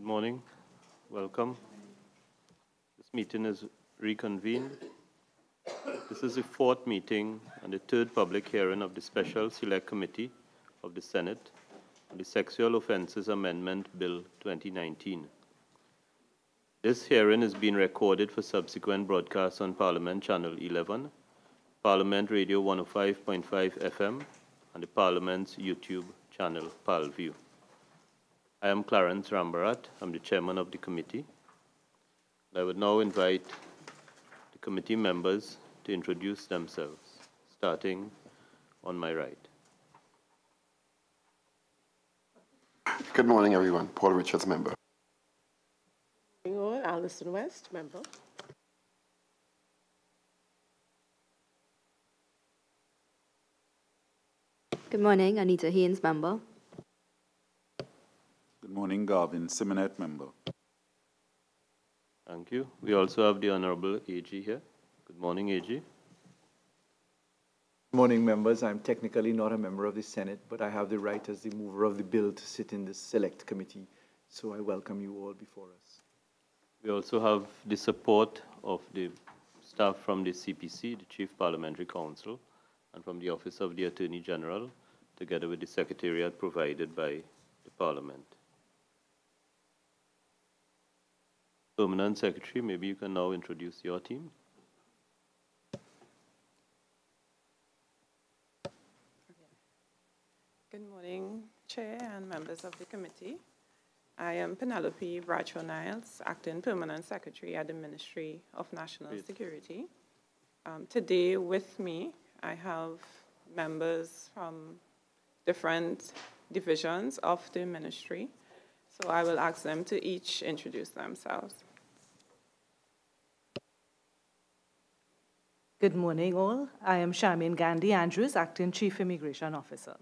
Good morning. Welcome. This meeting is reconvened. This is the fourth meeting and the third public hearing of the Special Select Committee of the Senate on the Sexual Offences Amendment Bill 2019. This hearing is being recorded for subsequent broadcasts on Parliament Channel 11, Parliament Radio 105.5 FM, and the Parliament's YouTube channel, ParlView. I am Clarence Rambarat. I'm the chairman of the committee. I would now invite the committee members to introduce themselves, starting on my right. Good morning, everyone. Paul Richards, member. Good morning, Alison West, member. Good morning, Anita Haynes, member. Good morning, Garvin Simonet, member. Thank you. We also have the Honorable AG here. Good morning, AG. Good morning, members. I'm technically not a member of the Senate, but I have the right as the mover of the bill to sit in the select committee. So I welcome you all before us. We also have the support of the staff from the CPC, the Chief Parliamentary Counsel, and from the Office of the Attorney General, together with the Secretariat provided by the Parliament. Permanent Secretary, maybe you can now introduce your team. Good morning, Chair and members of the committee. I am Penelope Bradshaw-Niles, Acting Permanent Secretary at the Ministry of National Security. Today with me, I have members from different divisions of the ministry. So I will ask them to each introduce themselves. Good morning, all. I am Charmaine Gandhi Andrews, Acting Chief Immigration Officer.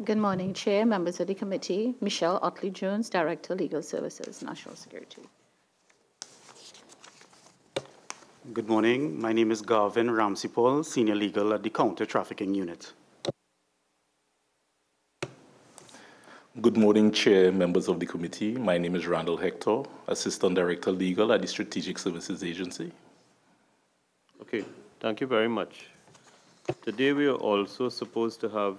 Good morning, Chair, members of the committee. Michelle Otley-Jones, Director, Legal Services, National Security. Good morning. My name is Garvin Ramsey-Paul, Senior Legal at the Counter Trafficking Unit. Good morning, Chair, members of the committee. My name is Randall Hector, Assistant Director, Legal at the Strategic Services Agency. Okay, thank you very much. Today we are also supposed to have,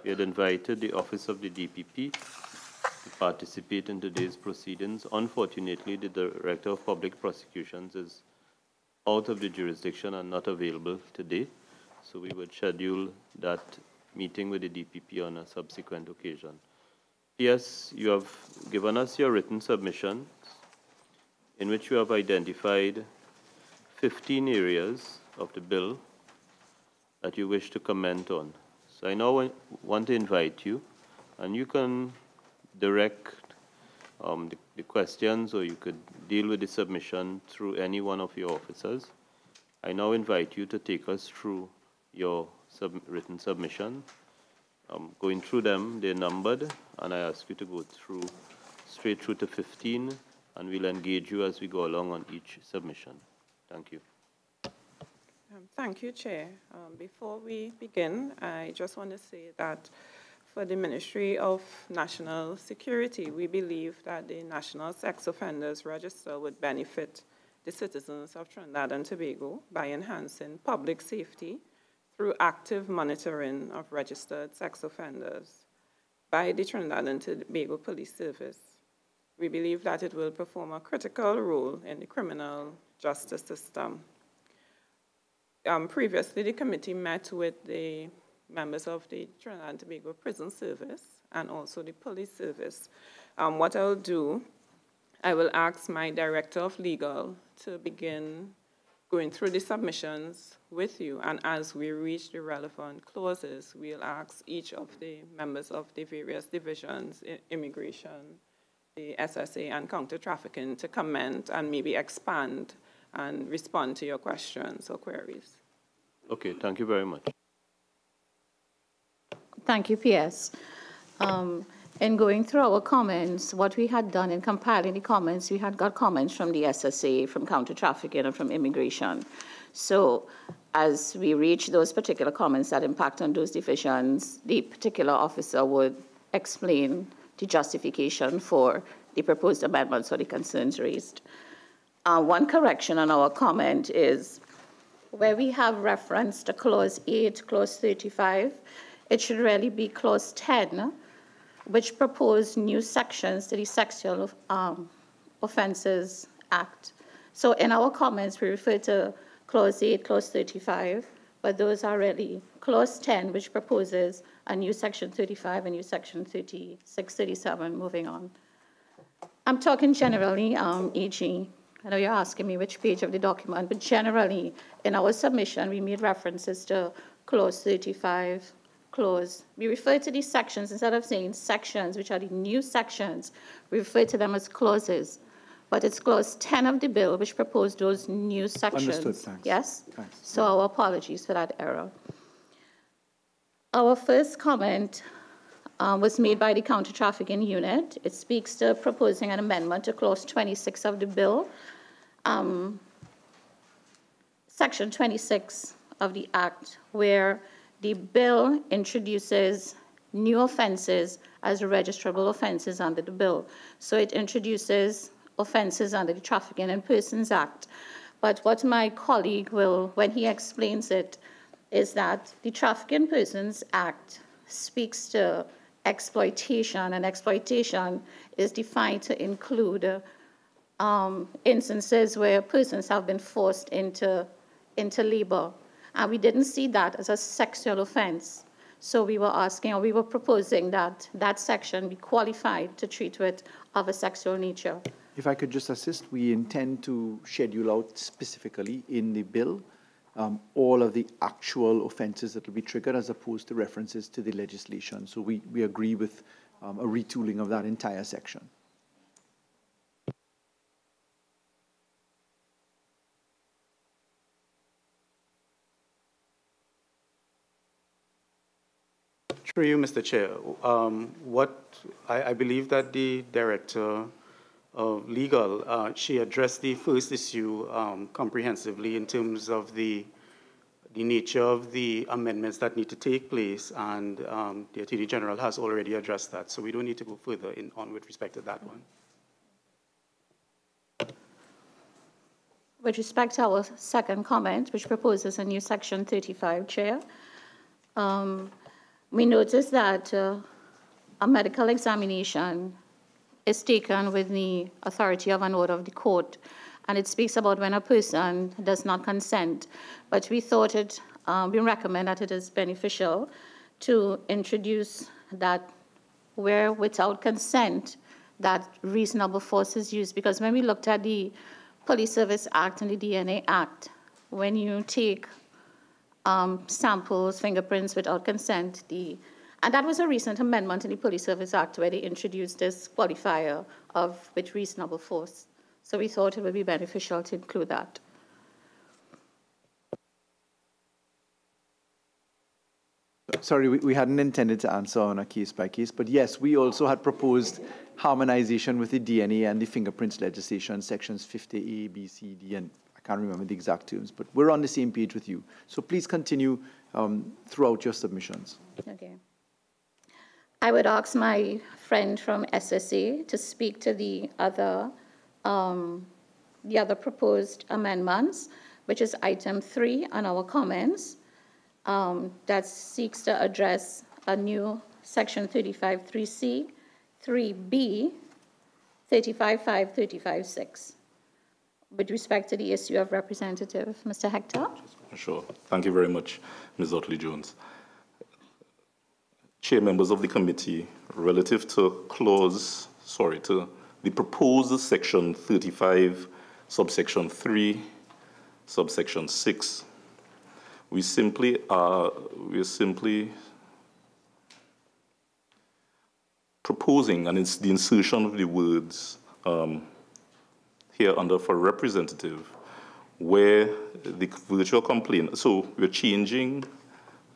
we had invited the Office of the DPP to participate in today's proceedings. Unfortunately, the Director of Public Prosecutions is out of the jurisdiction and not available today. So we would schedule that meeting with the DPP on a subsequent occasion. Yes, you have given us your written submissions in which you have identified 15 areas of the bill that you wish to comment on. So I now want to invite you, and you can direct the questions, or you could deal with the submission through any one of your officers. I now invite you to take us through your written submission. Going through them, they're numbered, and I ask you to go straight through to 15, and we'll engage you as we go along on each submission. Thank you. Thank you, Chair. Before we begin, I just want to say that for the Ministry of National Security, we believe that the National Sex Offenders Register would benefit the citizens of Trinidad and Tobago by enhancing public safety through active monitoring of registered sex offenders by the Trinidad and Tobago Police Service. We believe that it will perform a critical role in the criminal justice system. Previously, the committee met with the members of the Trinidad and Tobago Prison Service and also the Police Service. What I'll do, I will ask my Director of Legal to begin going through the submissions with you, and as we reach the relevant clauses, we'll ask each of the members of the various divisions, immigration, the SSA, and counter-trafficking, to comment and maybe expand and respond to your questions or queries. Okay, thank you very much. Thank you, PS. in going through our comments, what we had done in compiling the comments, we had got comments from the SSC, from counter-trafficking, and from immigration. So as we reach those particular comments that impact on those divisions, the particular officer would explain the justification for the proposed amendments or the concerns raised. One correction on our comment is where we have reference to Clause 8, Clause 35, it should really be Clause 10, which proposed new sections to the Sexual Offences Act. So in our comments, we refer to Clause 8, Clause 35, but those are really Clause 10, which proposes a new Section 35, a new Section 36, 37, moving on. I'm talking generally, EG. I know you're asking me which page of the document, but generally, in our submission, we made references to Clause 35, we refer to these sections, instead of saying sections, which are the new sections, we refer to them as clauses. But it's Clause 10 of the bill which proposed those new sections. Understood, thanks. Yes? Thanks. So our apologies for that error. Our first comment was made by the counter-trafficking unit. It speaks to proposing an amendment to Clause 26 of the bill. Section 26 of the Act, where the bill introduces new offenses as registrable offenses under the bill. So it introduces offenses under the Trafficking in Persons Act. But what my colleague will, when he explains it, is that the Trafficking in Persons Act speaks to exploitation, and exploitation is defined to include instances where persons have been forced into labor. And we didn't see that as a sexual offense. So we were asking, or we were proposing that that section be qualified to treat it of a sexual nature. If I could just assist, we intend to schedule out specifically in the bill all of the actual offenses that will be triggered as opposed to references to the legislation. So we agree with a retooling of that entire section. Through you, Mr. Chair, I believe that the Director of Legal, she addressed the first issue comprehensively in terms of the nature of the amendments that need to take place, and the Attorney General has already addressed that, so we don't need to go further on with respect to that one. With respect to our second comment, which proposes a new Section 35, Chair, we noticed that a medical examination is taken with the authority of an order of the court, and it speaks about when a person does not consent. But we thought we recommend that it is beneficial to introduce that where without consent, that reasonable force is used. Because when we looked at the Police Service Act and the DNA Act, when you take samples, fingerprints without consent, and that was a recent amendment in the Police Service Act where they introduced this qualifier of with reasonable force. So we thought it would be beneficial to include that. Sorry, we hadn't intended to answer on a case by case, but yes, we also had proposed harmonization with the DNA and the fingerprints legislation, sections 50A, B, C, D, and I can't remember the exact terms, but we're on the same page with you. So please continue throughout your submissions. Okay. I would ask my friend from SSC to speak to the other proposed amendments, which is item 3 on our comments, that seeks to address a new section 35.3c, 3b, 35.5, 35.6. With respect to the issue of representative, Mr. Hector. Sure. Thank you very much, Ms. Otley-Jones. Chair, members of the committee, relative to the proposed section 35, subsection 3, subsection 6, we're simply proposing the insertion of the words here under for representative, where the virtual complaint, so we're changing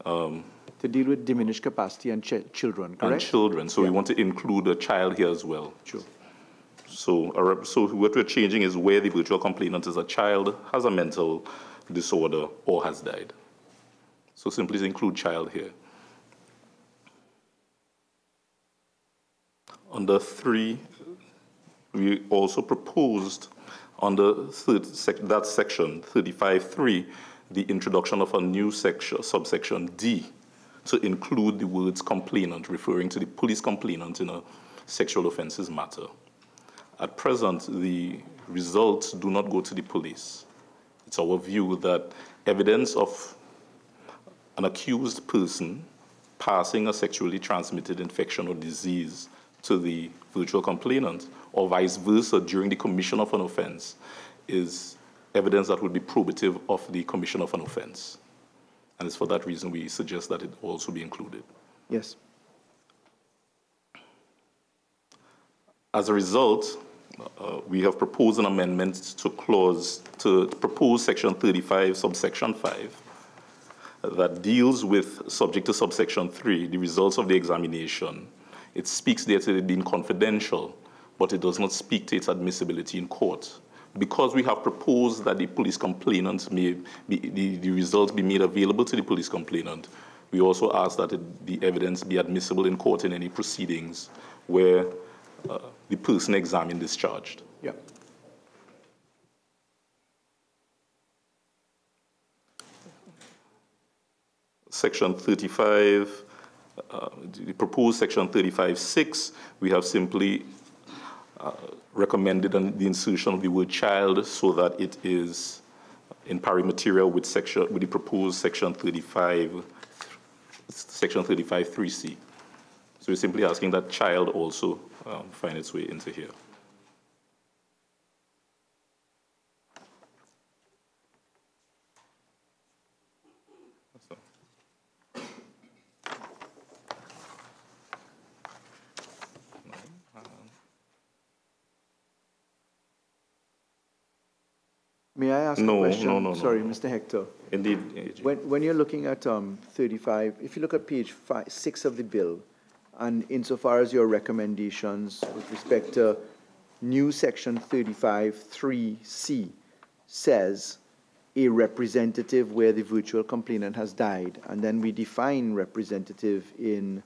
To deal with diminished capacity and children, correct? And children. So we want to include a child here as well. Sure. So what we're changing is where the virtual complainant is a child, has a mental disorder, or has died. So simply include child here. Under 3, we also proposed under that section 35.3 the introduction of a new section, subsection D, to include the words complainant, referring to the police complainant in a sexual offences matter. At present, the results do not go to the police. It's our view that evidence of an accused person passing a sexually transmitted infection or disease to the virtual complainant, or vice versa during the commission of an offense, is evidence that would be probative of the commission of an offense. And it's for that reason we suggest that it also be included. Yes. As a result, we have proposed an amendment to propose section 35, subsection 5, that deals with, subject to subsection 3, the results of the examination. It speaks there to it being confidential, but it does not speak to its admissibility in court. Because we have proposed that the police complainant the results be made available to the police complainant, we also ask that the evidence be admissible in court in any proceedings where the person examined is charged. Yeah. Section 35, the proposed section 35.6, we have simply recommended the insertion of the word child so that it is in pari material with the proposed section 35.3c. So we're simply asking that child also find its way into here. May I ask a question? No. Sorry, Mr. Hector. Indeed. When you're looking at 35, if you look at page 6 of the bill, and insofar as your recommendations with respect to new section 35.3c says a representative where the virtual complainant has died, and then we define representative in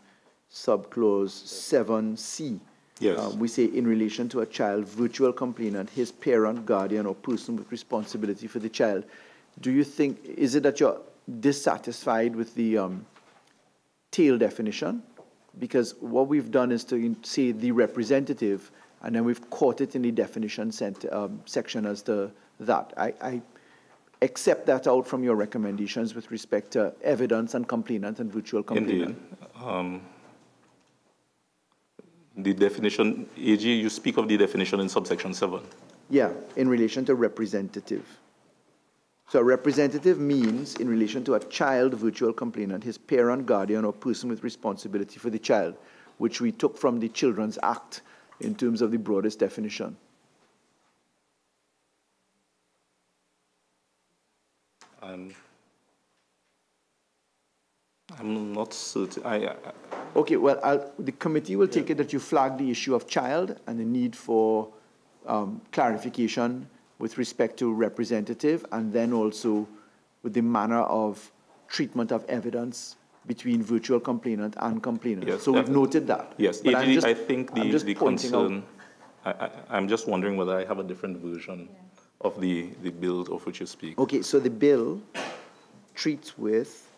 subclause 7c. Yes. We say in relation to a child, virtual complainant, his parent, guardian, or person with responsibility for the child. Do you think, is it that you're dissatisfied with the tail definition? Because what we've done is to say the representative, and then we've caught it in the definition section as to that. I accept that out from your recommendations with respect to evidence and complainant and virtual complainant. Indeed. The definition, AG, you speak of the definition in subsection 7. Yeah, in relation to representative. So a representative means in relation to a child virtual complainant, his parent, guardian, or person with responsibility for the child, which we took from the Children's Act in terms of the broadest definition. I'm not certain. Okay, well, the committee will take it that you flag the issue of child and the need for clarification with respect to representative, and then also with the manner of treatment of evidence between virtual complainant and complainant. Yes, so we've noted that. Yes, but I think the concern, out. I'm just wondering whether I have a different version of the bill of which you speak. Okay, so the bill treats with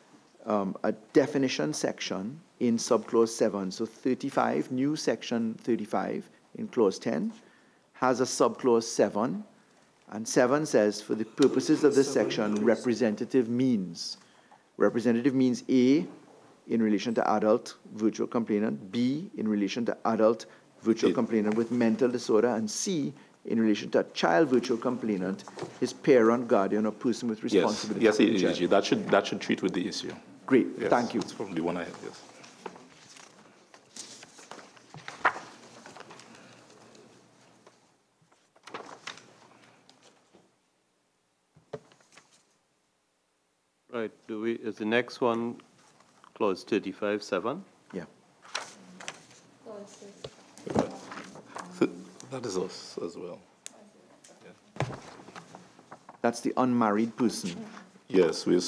a definition section in subclause 7. So 35, new section 35 in clause 10 has a subclause 7, and 7 says, for the purposes of this section, representative means A, in relation to adult virtual complainant, B, in relation to adult virtual complainant with mental disorder, and C, in relation to a child virtual complainant, his parent, guardian, or person with responsibility. Yes, that should treat with the issue. Great, yes, thank you. That's probably the one I have, yes. Right, is the next one clause 35(7). Yeah. That is us as well. That's the unmarried person. Yes, we're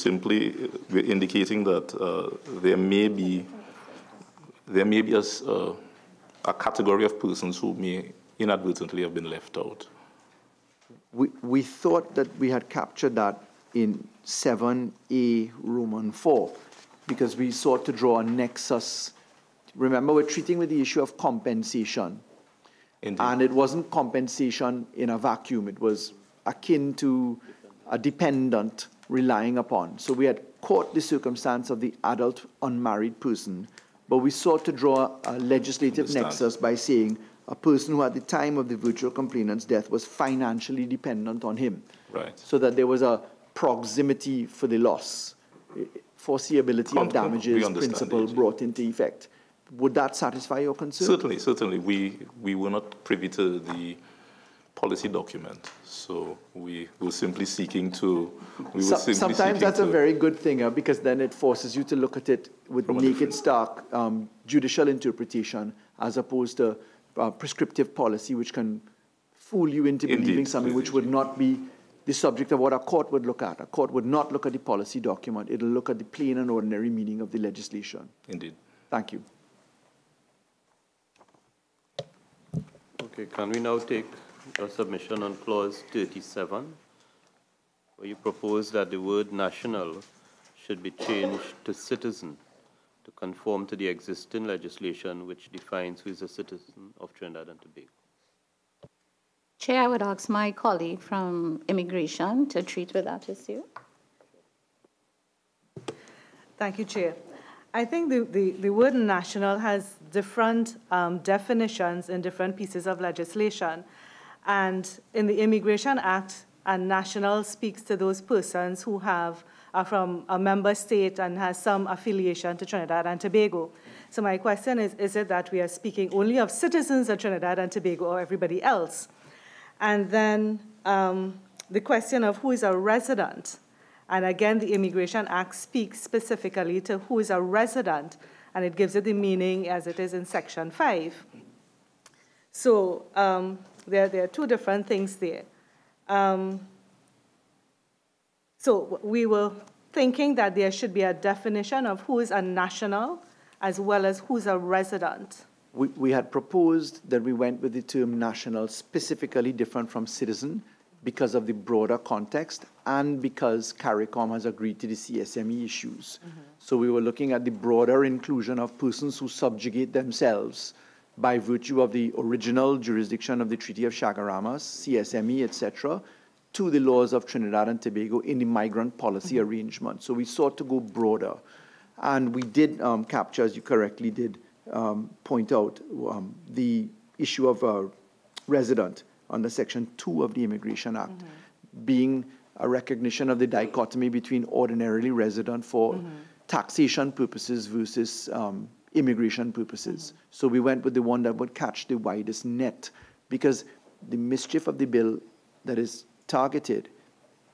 indicating that there may be a category of persons who may inadvertently have been left out. We thought that we had captured that in 7A Roman 4 because we sought to draw a nexus. Remember, we're treating with the issue of compensation. Indeed. And it wasn't compensation in a vacuum. It was akin to a dependent relying upon. So we had caught the circumstance of the adult unmarried person, but we sought to draw a legislative nexus by saying a person who at the time of the virtual complainant's death was financially dependent on him. Right. So that there was a proximity for the loss, foreseeability of damages principle brought into effect. Would that satisfy your concern? Certainly. We were not privy to the policy document, so we were simply seeking to... Sometimes that's a very good thing, because then it forces you to look at it with naked, stark judicial interpretation as opposed to prescriptive policy, which can fool you into believing something which would not be the subject of what a court would look at. A court would not look at the policy document. It will look at the plain and ordinary meaning of the legislation. Indeed. Thank you. Okay, can we now take a submission on clause 37, where you propose that the word national should be changed to citizen to conform to the existing legislation which defines who is a citizen of Trinidad and Tobago? Chair, I would ask my colleague from Immigration to treat with that issue. Thank you, Chair. I think the word national has different definitions in different pieces of legislation. And in the Immigration Act, a national speaks to those persons who are from a member state and has some affiliation to Trinidad and Tobago. So my question is it that we are speaking only of citizens of Trinidad and Tobago or everybody else? And then the question of who is a resident. And again, the Immigration Act speaks specifically to who is a resident, and it gives it the meaning as it is in Section 5. So there are two different things there. So we were thinking that there should be a definition of who is a national as well as who's a resident. We had proposed that we went with the term national, specifically different from citizen, because of the broader context and because CARICOM has agreed to the CSME issues. So we were looking at the broader inclusion of persons who subjugate themselves by virtue of the original jurisdiction of the Treaty of Chaguaramas, CSME, etc., to the laws of Trinidad and Tobago in the migrant policy arrangement. So we sought to go broader. And we did capture, as you correctly did point out, the issue of resident under Section 2 of the Immigration Act, being a recognition of the dichotomy between ordinarily resident for taxation purposes versus immigration purposes. So we went with the one that would catch the widest net, because the mischief of the bill that is targeted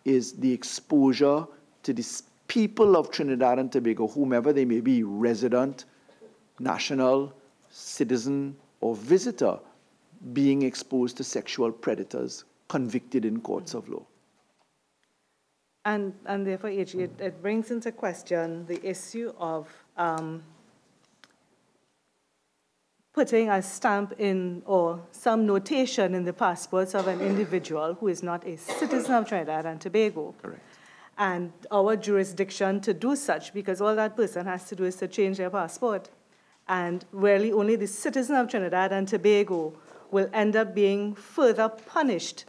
is the exposure to the people of Trinidad and Tobago, whomever they may be, resident, national, citizen, or visitor, being exposed to sexual predators convicted in courts of law. And therefore, it brings into question the issue of putting a stamp in or some notation in the passports of an individual who is not a citizen of Trinidad and Tobago. Correct. And our jurisdiction to do such, because all that person has to do is to change their passport. And really only the citizen of Trinidad and Tobago will end up being further punished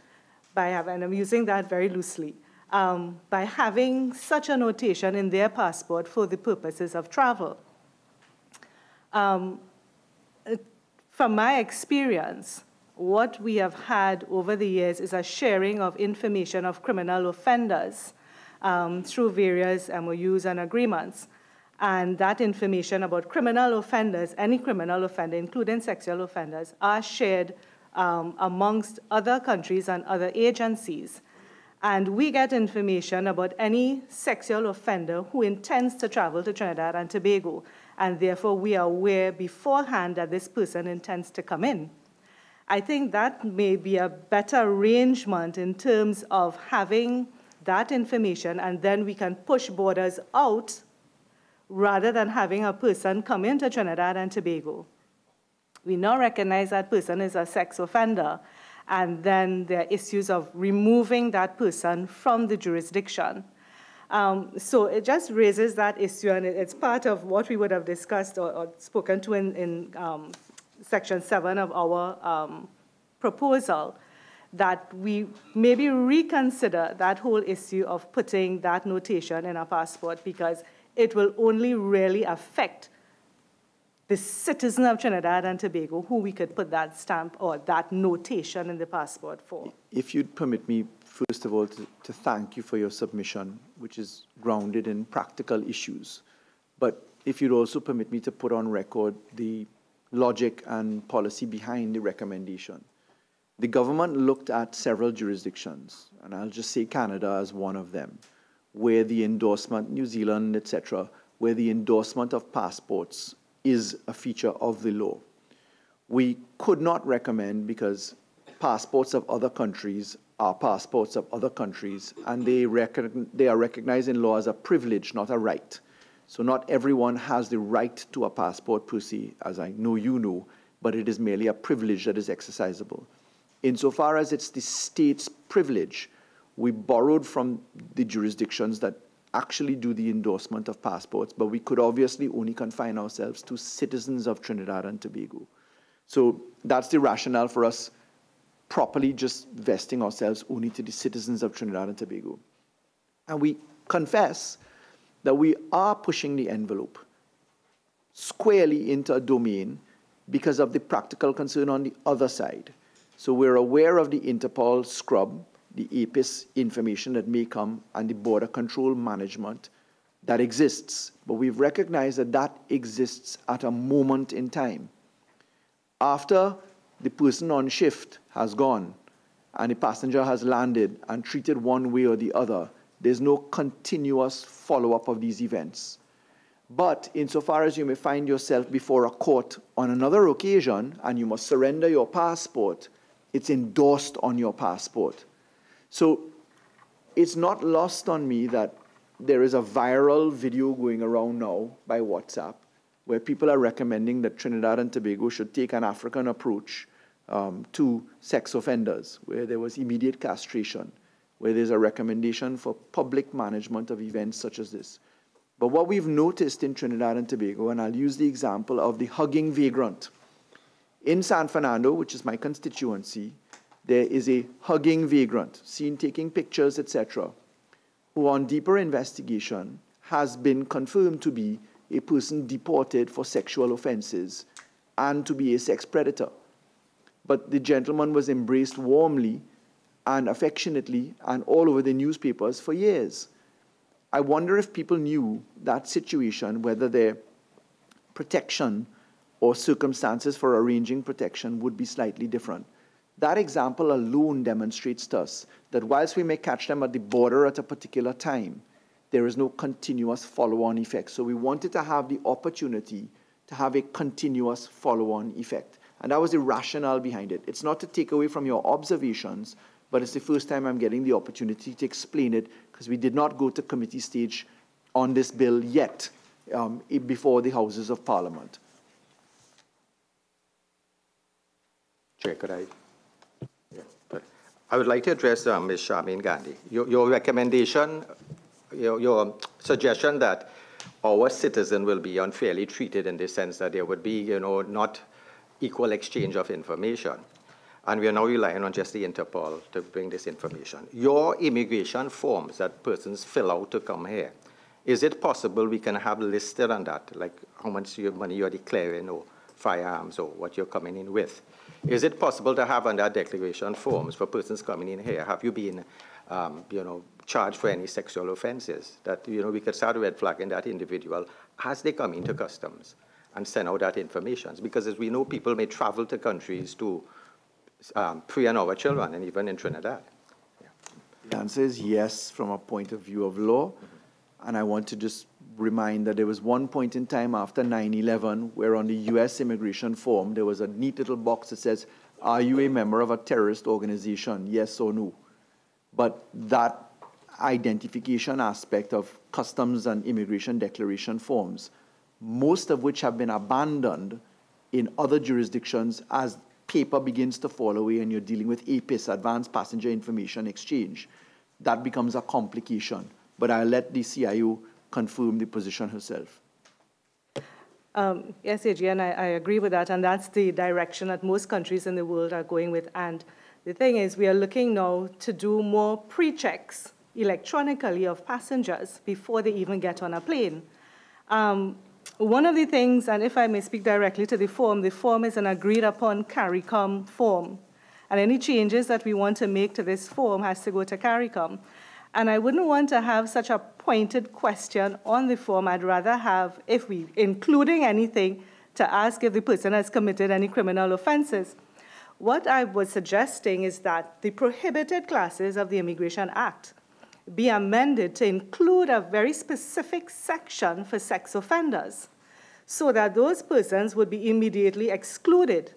by having, and I'm using that very loosely, by having such a notation in their passport for the purposes of travel. From my experience, what we have had over the years is a sharing of information of criminal offenders through various MOUs and agreements. And that information about criminal offenders, any criminal offender, including sexual offenders, are shared amongst other countries and other agencies. and we get information about any sexual offender who intends to travel to Trinidad and Tobago, and therefore we are aware beforehand that this person intends to come in. I think that may be a better arrangement in terms of having that information, and then we can push borders out rather than having a person come into Trinidad and Tobago. We now recognize that person is a sex offender, and then there are issues of removing that person from the jurisdiction. So it just raises that issue, and it's part of what we would have discussed or spoken to in Section 7 of our proposal, that we maybe reconsider that whole issue of putting that notation in a passport, because it will only really affect the citizen of Trinidad and Tobago who we could put that stamp or that notation in the passport for. If you'd permit me, first of all, to thank you for your submission, which is grounded in practical issues. But if you'd also permit me to put on record the logic and policy behind the recommendation. The government looked at several jurisdictions, and I'll just say Canada as one of them, where the endorsement, New Zealand, etc., where the endorsement of passports is a feature of the law. We could not recommend because passports of other countries are passports of other countries, and they are recognized in law as a privilege, not a right. So not everyone has the right to a passport per se, as I know you know, but it is merely a privilege that is exercisable. Insofar as it's the state's privilege, we borrowed from the jurisdictions that actually do the endorsement of passports, but we could obviously only confine ourselves to citizens of Trinidad and Tobago. So that's the rationale for us properly just vesting ourselves only to the citizens of Trinidad and Tobago. And we confess that we are pushing the envelope squarely into a domain because of the practical concern on the other side. So we're aware of the Interpol scrub, the APIS information that may come, and the border control management that exists. But we've recognized that that exists at a moment in time. After the person on shift has gone and the passenger has landed and treated one way or the other, there's no continuous follow-up of these events. But insofar as you may find yourself before a court on another occasion and you must surrender your passport, it's endorsed on your passport. So it's not lost on me that there is a viral video going around now by WhatsApp where people are recommending that Trinidad and Tobago should take an African approach to sex offenders, where there was immediate castration, where there's a recommendation for public management of events such as this. But what we've noticed in Trinidad and Tobago, and I'll use the example of the hugging vagrant. In San Fernando, which is my constituency, there is a hugging vagrant, seen taking pictures, etc., who on deeper investigation has been confirmed to be a person deported for sexual offenses and to be a sex predator. But the gentleman was embraced warmly and affectionately and all over the newspapers for years. I wonder if people knew that situation, whether their protection or circumstances for arranging protection would be slightly different. That example alone demonstrates to us that whilst we may catch them at the border at a particular time, there is no continuous follow-on effect. So we wanted to have the opportunity to have a continuous follow-on effect. And that was the rationale behind it. It's not to take away from your observations, but it's the first time I'm getting the opportunity to explain it, because we did not go to committee stage on this bill yet before the Houses of Parliament. Chair, could I? Yeah. I would like to address Ms. Charmaine Gandhi. Your recommendation, your suggestion that our citizen will be unfairly treated in the sense that there would be, not equal exchange of information. And we are now relying on just the Interpol to bring this information. Your immigration forms that persons fill out to come here, is it possible we can have listed on that, like how much money you're declaring or firearms or what you're coming in with? Is it possible to have on that declaration forms for persons coming in here, have you been, charged for any sexual offenses? That, we could start red flagging that individual as they come into customs and send out that information. Because as we know, people may travel to countries to prey on our children, and even in Trinidad. Yeah. The answer is yes, from a point of view of law. And I want to just remind that there was one point in time after 9/11 where on the U.S. immigration form, there was a neat little box that says, are you a member of a terrorist organization, yes or no? But that identification aspect of customs and immigration declaration forms, most of which have been abandoned in other jurisdictions as paper begins to fall away and you're dealing with APIS, Advanced Passenger Information Exchange, that becomes a complication. But I'll let the CIO confirm the position herself. Yes, Adrian, I agree with that, and that's the direction that most countries in the world are going with. And the thing is, we are looking now to do more pre-checks electronically of passengers before they even get on a plane. One of the things, and if I may speak directly to the form is an agreed-upon CARICOM form, and any changes that we want to make to this form has to go to CARICOM. And I wouldn't want to have such a pointed question on the form. I'd rather have, if we, including anything, to ask if the person has committed any criminal offenses. What I was suggesting is that the prohibited classes of the Immigration Act be amended to include a very specific section for sex offenders, so that those persons would be immediately excluded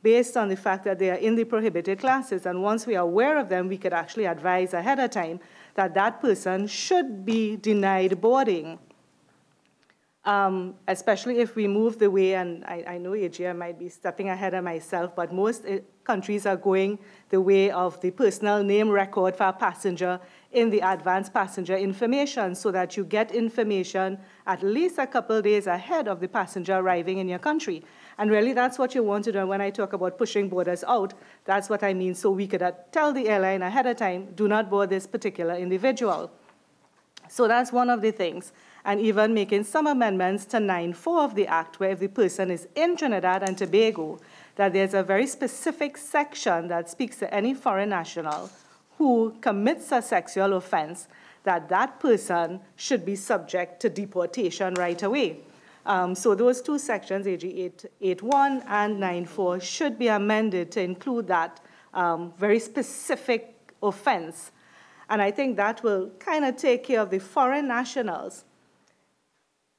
based on the fact that they are in the prohibited classes. And once we are aware of them, we could actually advise ahead of time that that person should be denied boarding, especially if we move the way, and I know AGM might be stepping ahead of myself, but most countries are going the way of the personal name record for a passenger in the advanced passenger information, so that you get information at least a couple of days ahead of the passenger arriving in your country. And really, that's what you want to do. And when I talk about pushing borders out, that's what I mean. So we could tell the airline ahead of time, do not board this particular individual. So that's one of the things. And even making some amendments to 9.4 of the Act, where if the person is in Trinidad and Tobago, that there's a very specific section that speaks to any foreign national who commits a sexual offense, that that person should be subject to deportation right away. So those two sections, AG 8.1 and 9.4, should be amended to include that very specific offense. And I think that will kind of take care of the foreign nationals.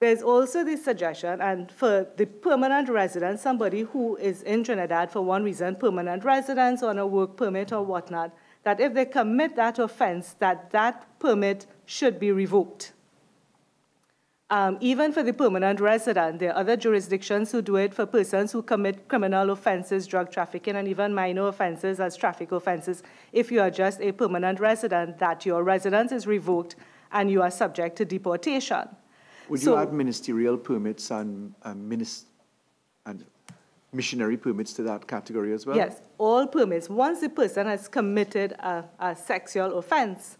There's also the suggestion, and for the permanent resident, somebody who is in Trinidad for one reason, permanent residence on a work permit or whatnot, that if they commit that offense, that permit should be revoked. Even for the permanent resident, there are other jurisdictions who do it for persons who commit criminal offenses, drug trafficking, and even minor offenses as traffic offenses. If you are just a permanent resident, that your residence is revoked and you are subject to deportation. Would you add ministerial permits and missionary permits to that category as well? Yes, all permits. Once the person has committed a sexual offense,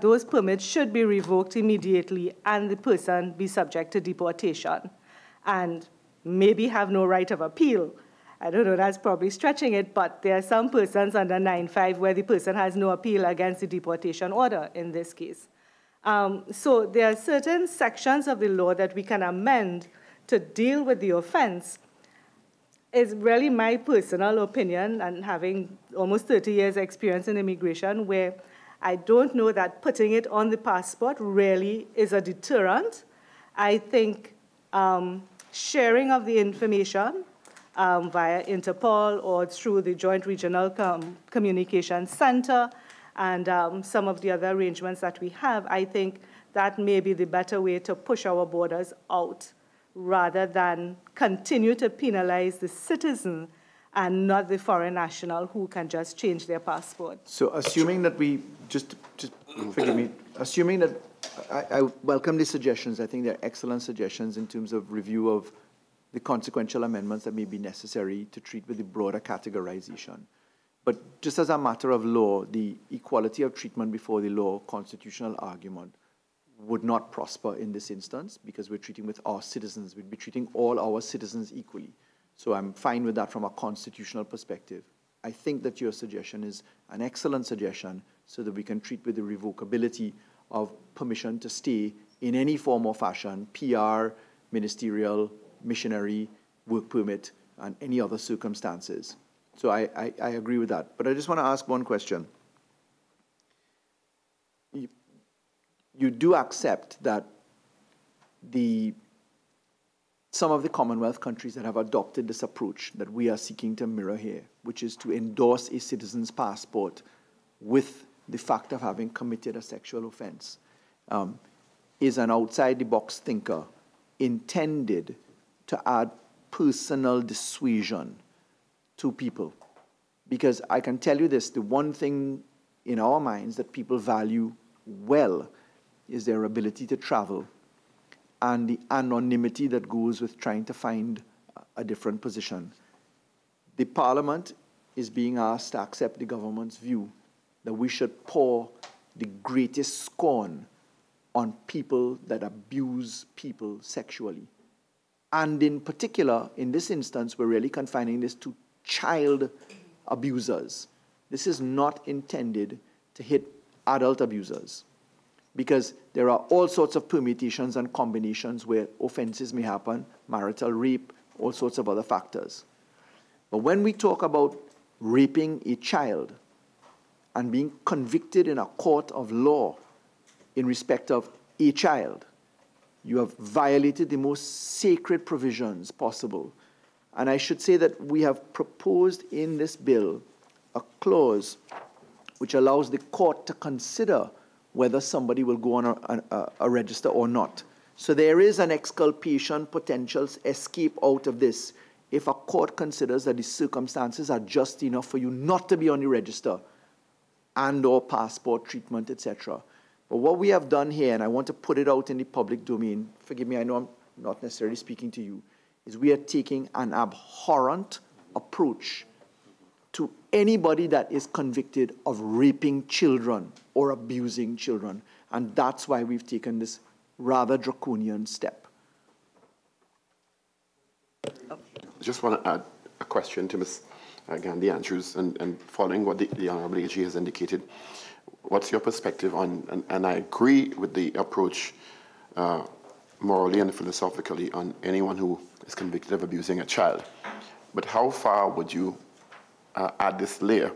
those permits should be revoked immediately and the person be subject to deportation and maybe have no right of appeal. I don't know, that's probably stretching it, but there are some persons under 9.5 where the person has no appeal against the deportation order in this case. So there are certain sections of the law that we can amend to deal with the offense. It's really my personal opinion, and having almost 30 years experience in immigration, where I don't know that putting it on the passport really is a deterrent. I think sharing of the information via Interpol or through the Joint Regional Communication Center and some of the other arrangements that we have, I think that may be the better way to push our borders out, rather than continue to penalize the citizen and not the foreign national who can just change their passport. So assuming that we, just forgive me, assuming that, I welcome the suggestions. I think they're excellent suggestions in terms of review of the consequential amendments that may be necessary to treat with the broader categorization. But just as a matter of law, the equality of treatment before the law constitutional argument would not prosper in this instance, because we're treating with our citizens. We'd be treating all our citizens equally. So I'm fine with that from a constitutional perspective. I think that your suggestion is an excellent suggestion so that we can treat with the revocability of permission to stay in any form or fashion, PR, ministerial, missionary, work permit, and any other circumstances. So I agree with that. But I just want to ask one question. You do accept that some of the Commonwealth countries that have adopted this approach that we are seeking to mirror here, which is to endorse a citizen's passport with the fact of having committed a sexual offense, is an outside-the-box thinker intended to add personal dissuasion to people. Because I can tell you this, the one thing in our minds that people value well is their ability to travel and the anonymity that goes with trying to find a different position. The Parliament is being asked to accept the government's view that we should pour the greatest scorn on people that abuse people sexually. And in particular, in this instance, we're really confining this to child abusers. This is not intended to hit adult abusers, because there are all sorts of permutations and combinations where offenses may happen, marital rape, all sorts of other factors. But when we talk about raping a child and being convicted in a court of law in respect of a child, you have violated the most sacred provisions possible. And I should say that we have proposed in this bill a clause which allows the court to consider whether somebody will go on a register or not. So there is an exculpation potential escape out of this if a court considers that the circumstances are just enough for you not to be on the register and or passport treatment, etc. But what we have done here, and I want to put it out in the public domain, forgive me, I know I'm not necessarily speaking to you, is we are taking an abhorrent approach to anybody that is convicted of raping children or abusing children. And that's why we've taken this rather draconian step. I just want to add a question to Ms. Gandhi Andrews, and following what the Honourable AG has indicated. What's your perspective on, and I agree with the approach morally and philosophically on anyone who is convicted of abusing a child, but how far would you add this layer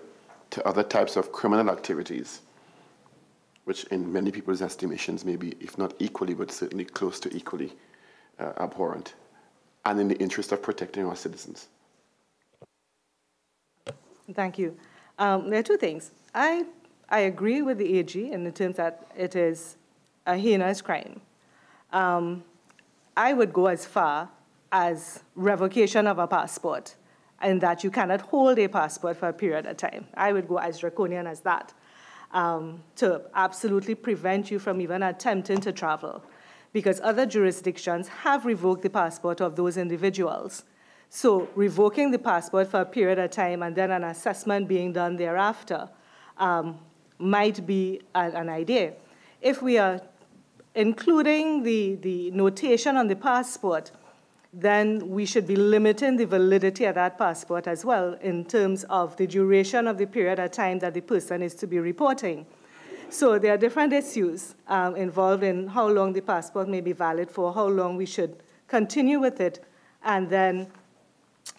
to other types of criminal activities, which in many people's estimations may be, if not equally, but certainly close to equally abhorrent, and in the interest of protecting our citizens? Thank you. There are two things. I agree with the AG in the terms that it is a heinous crime. I would go as far as revocation of a passport, and that you cannot hold a passport for a period of time. I would go as draconian as that, to absolutely prevent you from even attempting to travel, because other jurisdictions have revoked the passport of those individuals. So revoking the passport for a period of time and then an assessment being done thereafter might be an idea. If we are including the notation on the passport, then we should be limiting the validity of that passport as well in terms of the duration of the period of time that the person is to be reporting. So there are different issues involved in how long the passport may be valid for, how long we should continue with it, and then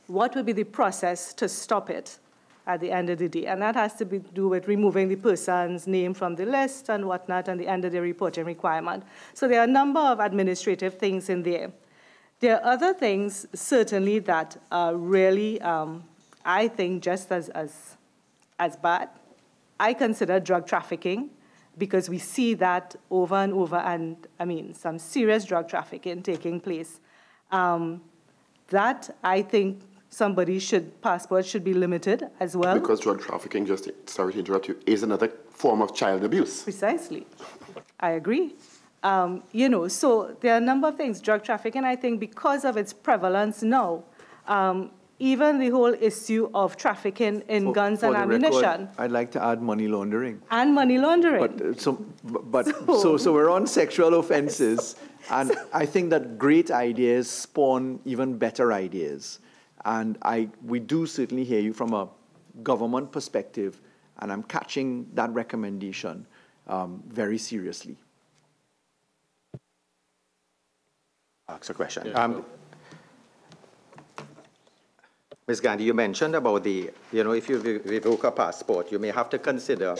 what would be the process to stop it at the end of the day. And that has to do with removing the person's name from the list and whatnot and the end of the reporting requirement. So there are a number of administrative things in there. There are other things, certainly, that are really, I think, just as bad. I consider drug trafficking, because we see that over and over, and, I mean, some serious drug trafficking taking place. That, I think, passports should be limited as well. Because drug trafficking, just sorry to interrupt you, is another form of child abuse. Precisely. I agree. You know, so there are a number of things. Drug trafficking, I think, because of its prevalence now, even the whole issue of trafficking in guns and ammunition. Record, I'd like to add money laundering. And money laundering. So we're on sexual offenses, and I think that great ideas spawn even better ideas. And we do certainly hear you from a government perspective, and I'm catching that recommendation very seriously. Ask a question. Yeah, Ms. Gandhi, you mentioned about the, if you revoke a passport, you may have to consider,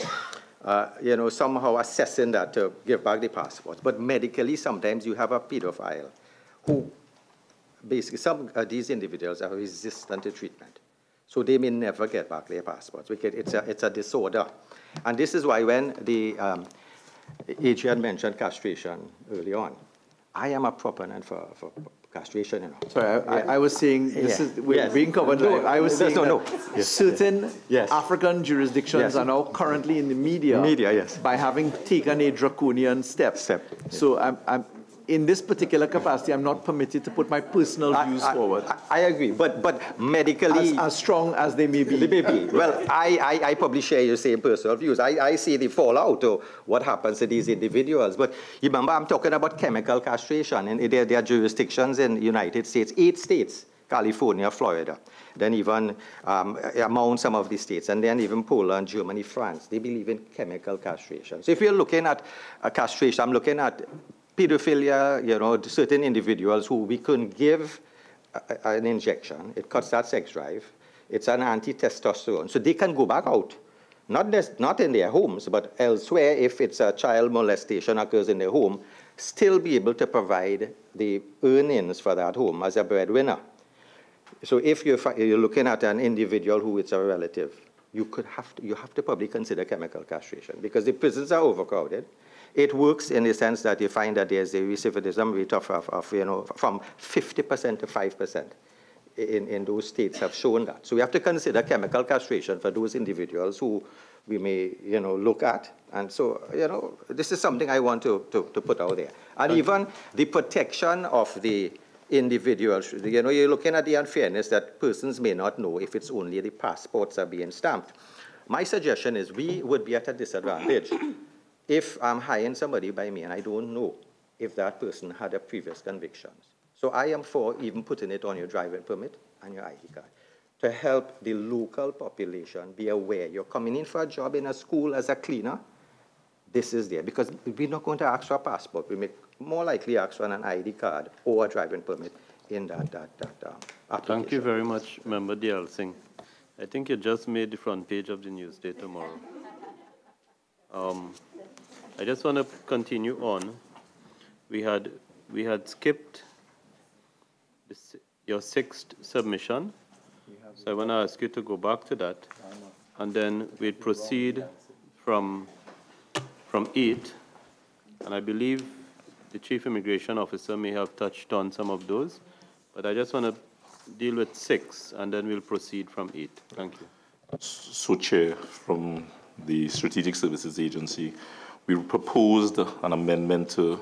somehow assessing that to give back the passport. But medically, sometimes you have a pedophile who, basically, some of these individuals are resistant to treatment. So they may never get back their passports because it's a disorder. And this is why when the AG had mentioned castration early on, I am a proponent for castration. Sorry, I was saying this is being covered. No, I was saying certain Yes. African jurisdictions are now currently in the media, by having taken a draconian step. So in this particular capacity, I'm not permitted to put my personal views forward. I agree, but medically... As strong as they may be. They may be. Well, I probably share your same personal views. I see the fallout of what happens to these individuals. But remember, I'm talking about chemical castration. And there are jurisdictions in the United States, 8 states, California, Florida, then even among some of the states, and then even Poland, Germany, France. They believe in chemical castration. So if you're looking at castration, I'm looking at pedophilia, certain individuals who we couldn't give an injection. It cuts that sex drive. It's an anti-testosterone. So they can go back out, not in their homes, but elsewhere if it's a child molestation occurs in their home, still be able to provide the earnings for that home as a breadwinner. So if you're looking at an individual who is a relative, you have to probably consider chemical castration because the prisons are overcrowded. It works in the sense that you find that there's a recidivism rate of from 50% to 5% in those states have shown that. So we have to consider chemical castration for those individuals who we may, look at. And so, this is something I want to put out there. And even the protection of the individuals, you're looking at the unfairness that persons may not know if it's only the passports are being stamped. My suggestion is we would be at a disadvantage if I'm hiring somebody by me and I don't know if that person had a previous convictions. So I am for even putting it on your driving permit and your ID card to help the local population be aware. You're coming in for a job in a school as a cleaner, this is there. Because we're not going to ask for a passport. We may more likely ask for an ID card or a driving permit in that application. Thank you very much, Member Dial Singh. I think you just made the front page of the Newsday tomorrow. I just want to continue on. We had skipped your 6th submission, so I want to ask you to go back to that, and then we'd proceed from 8, and I believe the Chief Immigration Officer may have touched on some of those, but I just want to deal with 6, and then we'll proceed from 8. Thank you. So, Chair, from the Strategic Services Agency, we proposed an amendment to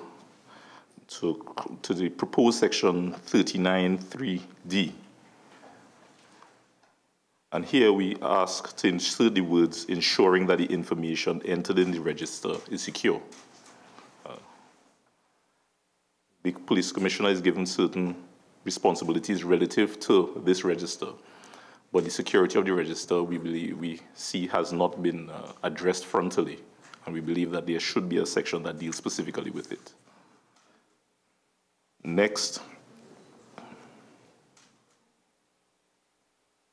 the proposed section 39(3)(d). And here we ask to insert the words ensuring that the information entered in the register is secure. The Police Commissioner is given certain responsibilities relative to this register, but the security of the register we see has not been addressed frontally. And we believe that there should be a section that deals specifically with it. Next,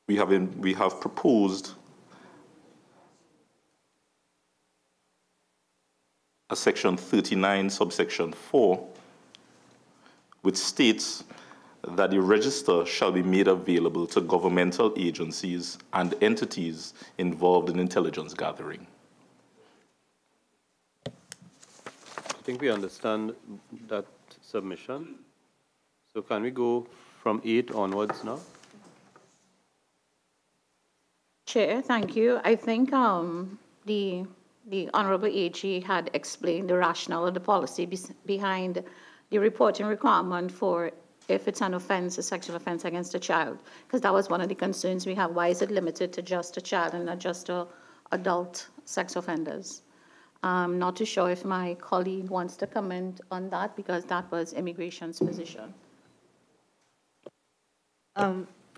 we have proposed a section 39, subsection 4, which states that the register shall be made available to governmental agencies and entities involved in intelligence gathering. I think we understand that submission. So can we go from 8 onwards now? Chair, thank you. I think the Honorable AG had explained the rationale of the policy behind the reporting requirement for if it's an offense, a sexual offense against a child, because that was one of the concerns we have. Why is it limited to just a child and not just adult sex offenders? Not too sure if my colleague wants to comment on that, because that was immigration's position.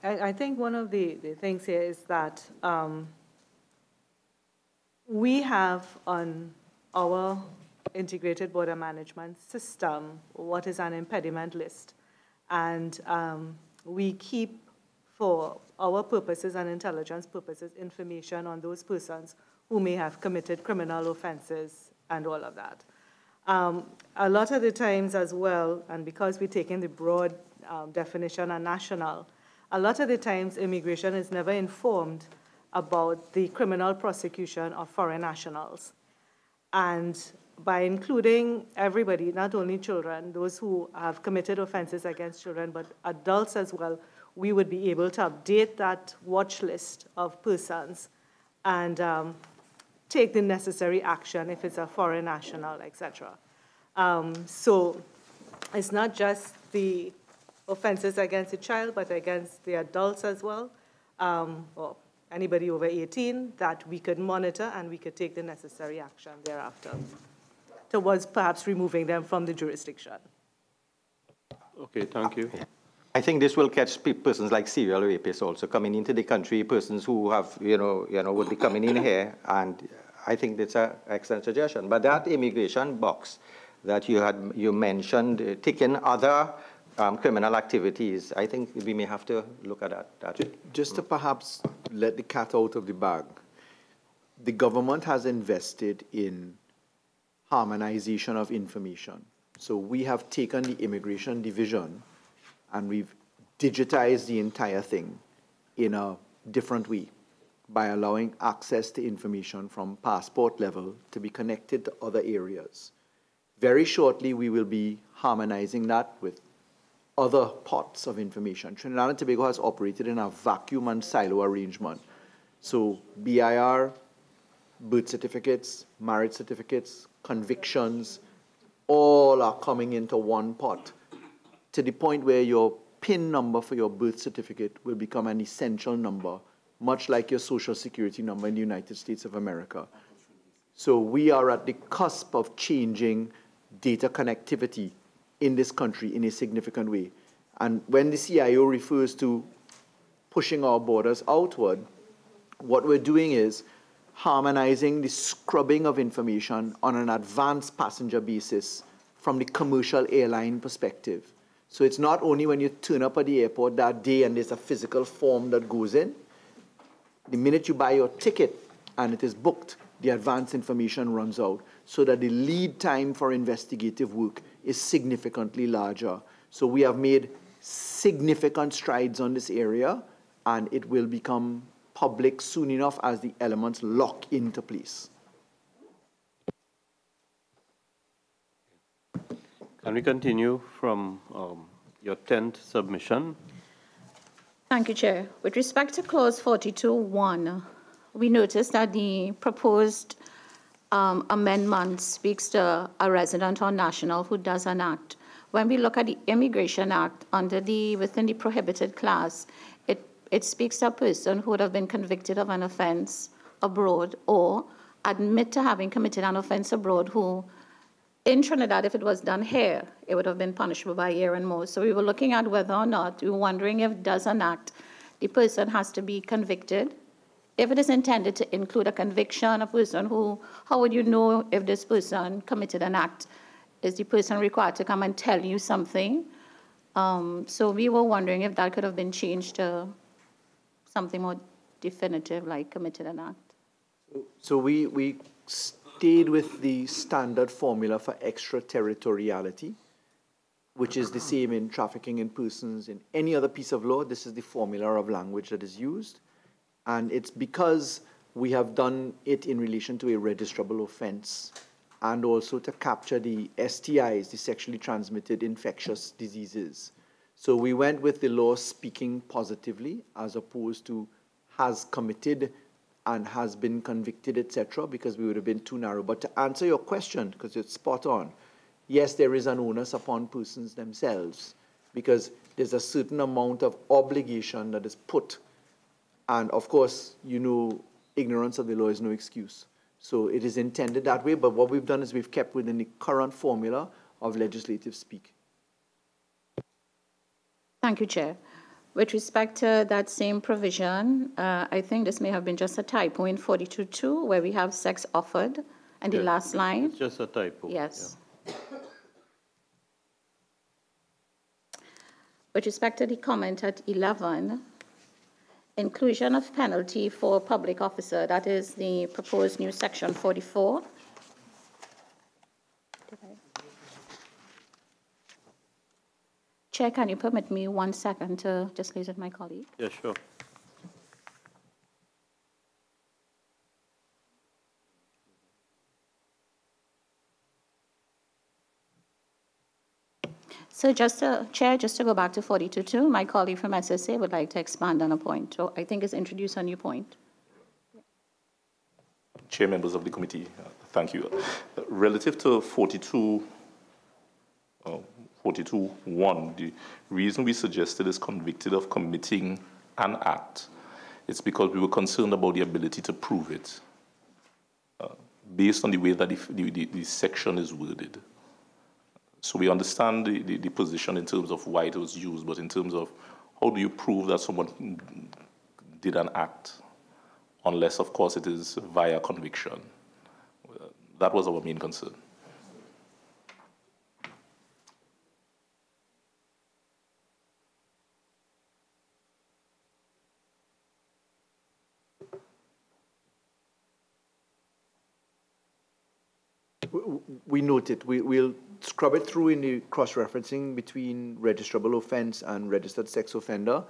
I think one of the things here is that we have on our integrated border management system what is an impediment list. And we keep for our purposes and intelligence purposes, information on those persons who may have committed criminal offenses and all of that. A lot of the times as well, and because we're taking the broad definition and national, a lot of the times immigration is never informed about the criminal prosecution of foreign nationals. And by including everybody, not only children, those who have committed offenses against children, but adults as well, we would be able to update that watch list of persons and take the necessary action if it's a foreign national, etc. So it's not just the offenses against the child, but against the adults as well, or anybody over 18 that we could monitor and we could take the necessary action thereafter towards perhaps removing them from the jurisdiction. Okay, thank you. I think this will catch persons like serial rapists also coming into the country, persons who have, would be coming in here, and I think that's an excellent suggestion. But that immigration box that you mentioned, taking other criminal activities, I think we may have to look at that. Just to perhaps let the cat out of the bag, the government has invested in harmonization of information. So we have taken the immigration division and we've digitized the entire thing in a different way by allowing access to information from passport level to be connected to other areas. Very shortly, we will be harmonizing that with other pots of information. Trinidad and Tobago has operated in a vacuum and silo arrangement. So BIR, birth certificates, marriage certificates, convictions, all are coming into one pot to the point where your PIN number for your birth certificate will become an essential number, much like your social security number in the United States of America. So we are at the cusp of changing data connectivity in this country in a significant way. And when the CIO refers to pushing our borders outward, what we're doing is harmonizing the scrubbing of information on an advanced passenger basis from the commercial airline perspective. So it's not only when you turn up at the airport that day and there's a physical form that goes in. The minute you buy your ticket and it is booked, the advanced information runs out so that the lead time for investigative work is significantly larger. So we have made significant strides on this area, and it will become public soon enough as the elements lock into place. Can we continue from your 10th submission? Thank you, Chair. With respect to Clause 42.1, we noticed that the proposed amendment speaks to a resident or national who does an act. When we look at the Immigration Act within the prohibited class, it speaks to a person who would have been convicted of an offense abroad or admit to having committed an offense abroad who, in Trinidad, if it was done here, it would have been punishable by a year and more. So we were looking at whether or not, we were wondering if does an act, the person has to be convicted. If it is intended to include a conviction, a person who, how would you know if this person committed an act? Is the person required to come and tell you something? So we were wondering if that could have been changed to something more definitive, like committed an act. So we stayed with the standard formula for extraterritoriality, which is the same in trafficking in persons, in any other piece of law. This is the formula of language that is used. And it's because we have done it in relation to a registrable offense and also to capture the STIs, the sexually transmitted infectious diseases. So we went with the law speaking positively as opposed to has committed and has been convicted, etc., because we would have been too narrow. But to answer your question, because it's spot on, yes, there is an onus upon persons themselves because there's a certain amount of obligation that is put. And of course, you know, ignorance of the law is no excuse. So it is intended that way, but what we've done is we've kept within the current formula of legislative speak. Thank you, Chair. With respect to that same provision, I think this may have been just a typo in 42.2 where we have sex offered and the last line. It's just a typo. Yes. Yeah. With respect to the comment at 11, inclusion of penalty for public officer. That is the proposed new section 44. Chair, can you permit me 1 second to just liaise with my colleague? Yeah, sure. So Chair, just to go back to 42.2, my colleague from SSA would like to expand on a point. So I think it's introduced a new point. Chair, members of the committee, thank you. Relative to 42.1, the reason we suggested is convicted of committing an act. It's because we were concerned about the ability to prove it based on the way that the section is worded. So we understand the position in terms of why it was used, but in terms of how do you prove that someone did an act, unless, of course, it is via conviction. That was our main concern. We note it. We'll scrub it through in the cross-referencing between registrable offense and registered sex offender.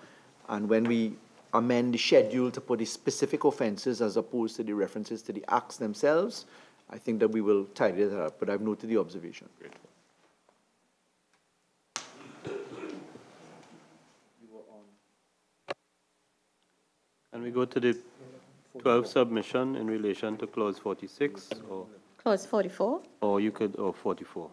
And when we amend the schedule to put the specific offenses as opposed to the references to the acts themselves, I think that we will tidy that up. But I've noted the observation. Great. Can we go to the 12th submission in relation to clause 46? Or Clause 44? Or you could, or 44.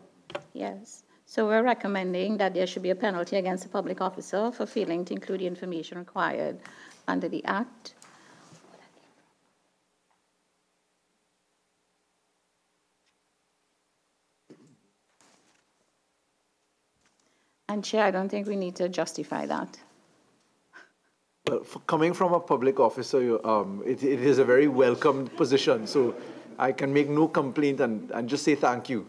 Yes. So we're recommending that there should be a penalty against a public officer for failing to include the information required under the Act. And Chair, I don't think we need to justify that. Well, coming from a public officer, it is a very welcome position. So I can make no complaint and just say thank you.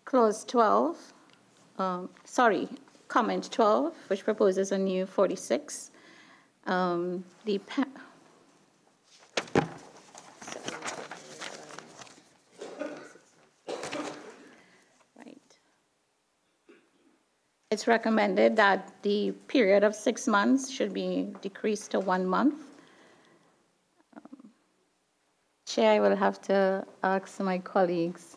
Clause 12, comment 12, which proposes a new 46. It's recommended that the period of 6 months should be decreased to 1 month. Chair, I will have to ask my colleagues,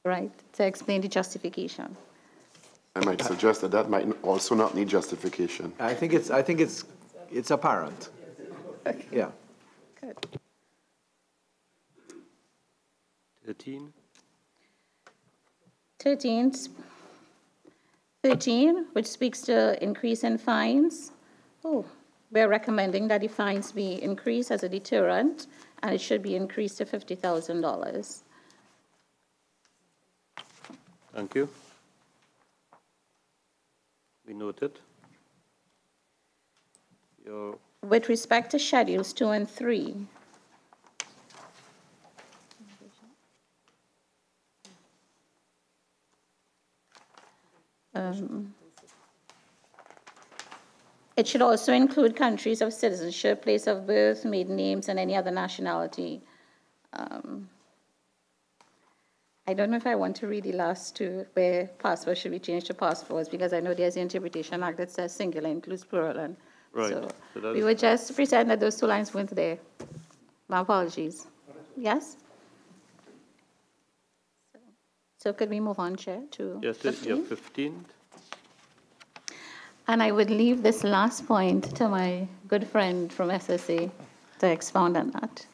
right, to explain the justification. I might suggest that might also not need justification. I think it's apparent. Okay. Yeah. Good. 13, which speaks to increase in fines. We're recommending that the fines be increased as a deterrent, and it should be increased to $50,000. Thank you. We noted. With respect to Schedules 2 and 3, it should also include countries of citizenship, place of birth, maiden names, and any other nationality. I don't know if I want to read the last two, where passports should be changed to passports, because I know there's the Interpretation Act that says singular includes plural. And right. So we would just pretend that those two lines weren't there. My apologies. Yes? So could we move on, Chair, to yes, 15? 15. And I would leave this last point to my good friend from SSA to expound on that.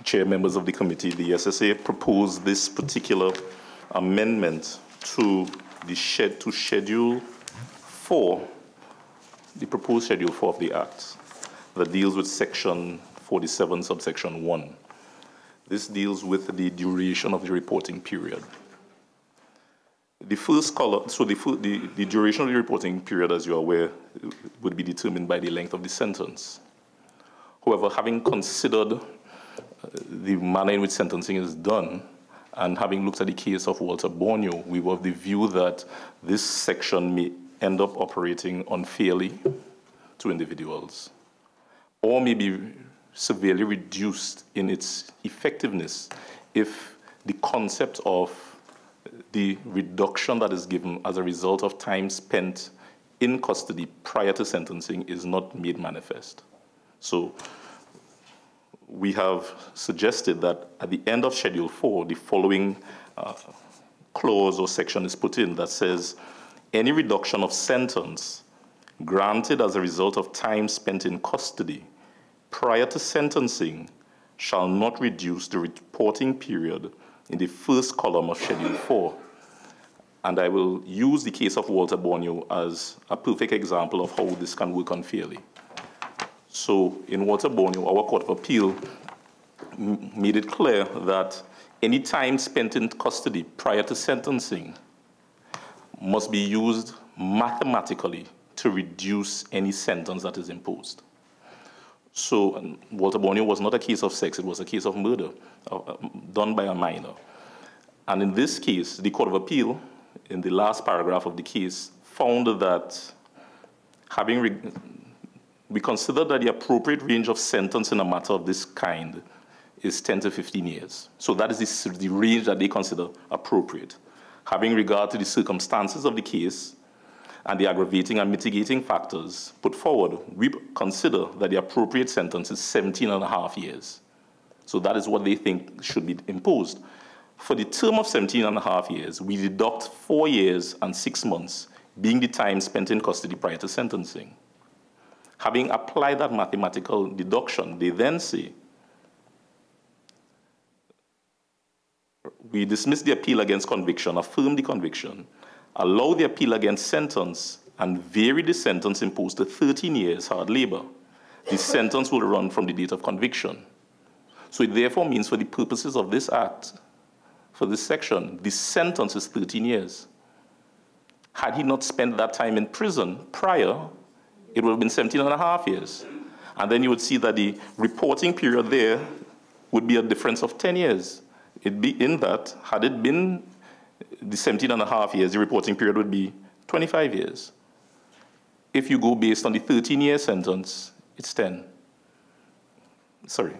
Chair, members of the committee, the SSA proposed this particular amendment to the Schedule 4, the proposed Schedule 4 of the Act, that deals with Section 47, subsection 1. This deals with the duration of the reporting period. The first column, so the duration of the reporting period, as you are aware, would be determined by the length of the sentence. However, having considered the manner in which sentencing is done, and having looked at the case of Walter Borneo, we were of the view that this section may end up operating unfairly to individuals, or may be severely reduced in its effectiveness if the concept of the reduction that is given as a result of time spent in custody prior to sentencing is not made manifest. So we have suggested that at the end of Schedule 4, the following clause or section is put in that says, any reduction of sentence granted as a result of time spent in custody prior to sentencing shall not reduce the reporting period in the first column of Schedule 4. And I will use the case of Walter Borneo as a perfect example of how this can work unfairly. So in Walter Borneo, our Court of Appeal made it clear that any time spent in custody prior to sentencing must be used mathematically to reduce any sentence that is imposed. So Walter Borneo was not a case of sex, it was a case of murder done by a minor. And in this case, the Court of Appeal, in the last paragraph of the case, found that we consider that the appropriate range of sentence in a matter of this kind is 10 to 15 years. So that is the range that they consider appropriate. Having regard to the circumstances of the case and the aggravating and mitigating factors put forward, we consider that the appropriate sentence is 17.5 years. So that is what they think should be imposed. For the term of 17.5 years, we deduct 4 years and 6 months being the time spent in custody prior to sentencing. Having applied that mathematical deduction, they then say, we dismiss the appeal against conviction, affirm the conviction, allow the appeal against sentence, and vary the sentence imposed to 13 years hard labor. The sentence will run from the date of conviction. So it therefore means for the purposes of this act, for this section, the sentence is 13 years. Had he not spent that time in prison prior, it would have been 17.5 years. And then you would see that the reporting period there would be a difference of 10 years. It'd be in that, had it been the 17.5 years, the reporting period would be 25 years. If you go based on the 13-year sentence, it's 10. Sorry,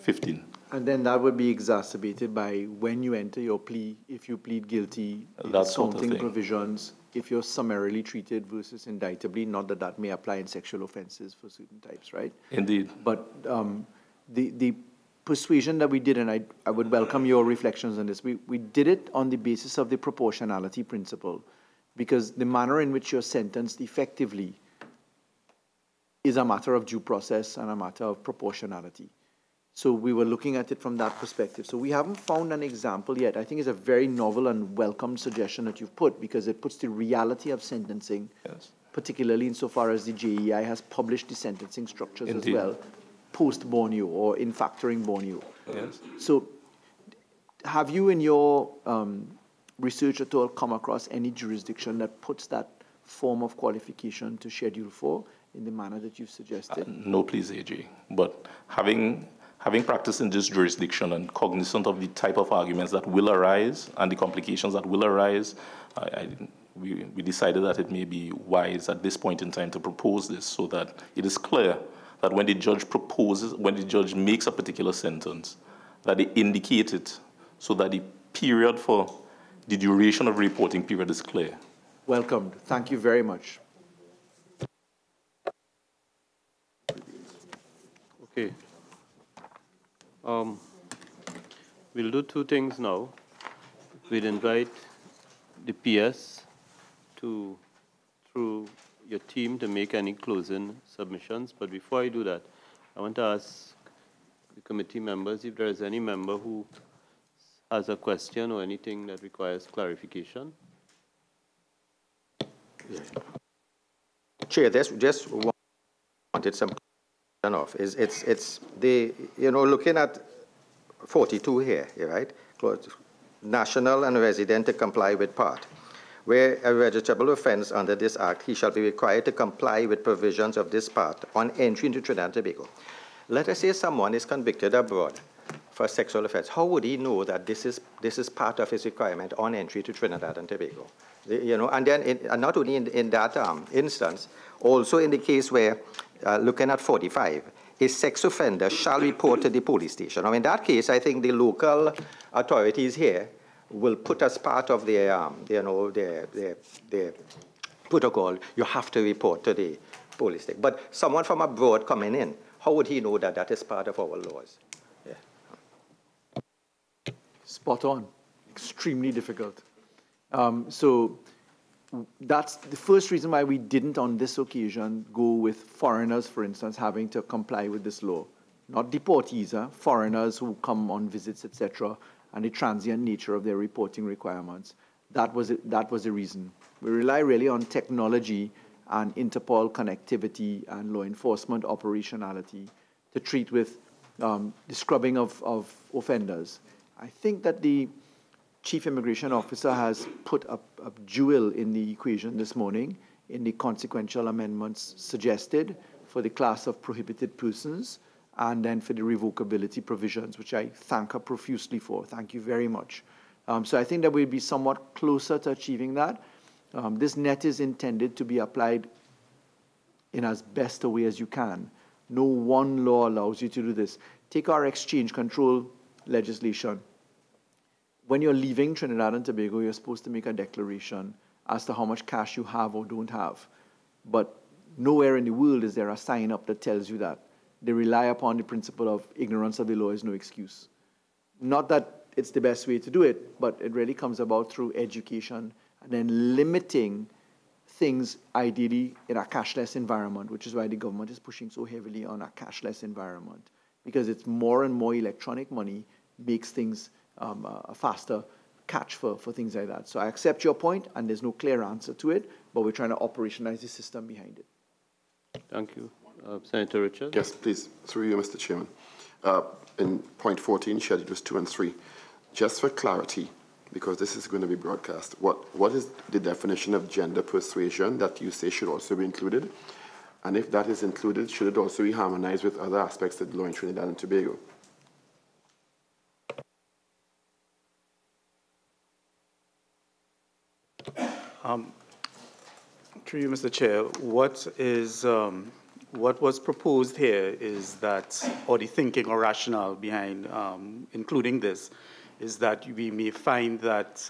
15. And then that would be exacerbated by when you enter your plea, if you plead guilty, the discounting provisions, if you're summarily treated versus indictably, not that that may apply in sexual offenses for certain types, right? Indeed. But the persuasion that we did, and I would welcome your reflections on this, we did it on the basis of the proportionality principle, because the manner in which you're sentenced effectively is a matter of due process and a matter of proportionality. So we were looking at it from that perspective. So we haven't found an example yet. I think it's a very novel and welcome suggestion that you've put, because it puts the reality of sentencing, particularly insofar as the JEI has published the sentencing structures as well, post-Borneo or in factoring Borneo. Yes. So have you in your research at all come across any jurisdiction that puts that form of qualification to Schedule 4 in the manner that you've suggested? No, please, AJ. But having practiced in this jurisdiction and cognizant of the type of arguments that will arise and the complications that will arise, we decided that it may be wise at this point in time to propose this so that it is clear that when the judge proposes, when the judge makes a particular sentence, that they indicate it so that the period for the duration of reporting period is clear. Welcomed. Thank you very much. Okay. We'll do two things now. We'll invite the PS through your team to make any closing submissions. But before I do that, I want to ask the committee members if there is any member who has a question or anything that requires clarification. Chair, just wanted some off. It's the, looking at 42 here, right? National and resident to comply with part. Where a registrable offense under this act, he shall be required to comply with provisions of this part on entry into Trinidad and Tobago. Let us say someone is convicted abroad for a sexual offense, how would he know that this is part of his requirement on entry to Trinidad and Tobago? And then and not only in that instance, also in the case where, looking at 45, a sex offender shall report to the police station. Now, in that case, I think the local authorities here will put as part of their protocol, you have to report to the police station. But someone from abroad coming in, how would he know that that is part of our laws? Yeah. Spot on. Extremely difficult. So that's the first reason why we didn't on this occasion go with foreigners, for instance, having to comply with this law. Not deportees, foreigners who come on visits, etc., and the transient nature of their reporting requirements. That was the reason. We rely really on technology and Interpol connectivity and law enforcement operationality to treat with the scrubbing of offenders. I think that the Chief Immigration Officer has put a jewel in the equation this morning in the consequential amendments suggested for the class of prohibited persons and then for the revocability provisions, which I thank her profusely for. Thank you very much. So I think that we'll be somewhat closer to achieving that. This net is intended to be applied in as best a way as you can. No one law allows you to do this. Take our exchange control legislation. When you're leaving Trinidad and Tobago, you're supposed to make a declaration as to how much cash you have or don't have. But nowhere in the world is there a sign up that tells you that. They rely upon the principle of ignorance of the law is no excuse. Not that it's the best way to do it, but it really comes about through education and then limiting things ideally in a cashless environment, which is why the government is pushing so heavily on a cashless environment, because it's more and more electronic money makes things a faster catch for things like that. So I accept your point, and there's no clear answer to it, but we're trying to operationalize the system behind it. Thank you. Senator Richards? Yes, please. Through you, Mr. Chairman. In point 14, schedules 2 and 3, just for clarity, because this is going to be broadcast, what is the definition of gender persuasion that you say should also be included? And if that is included, should it also be harmonized with other aspects of the law in Trinidad and Tobago? Through you, Mr. Chair, what was proposed here is that, or the thinking or rationale behind including this, is that we may find that,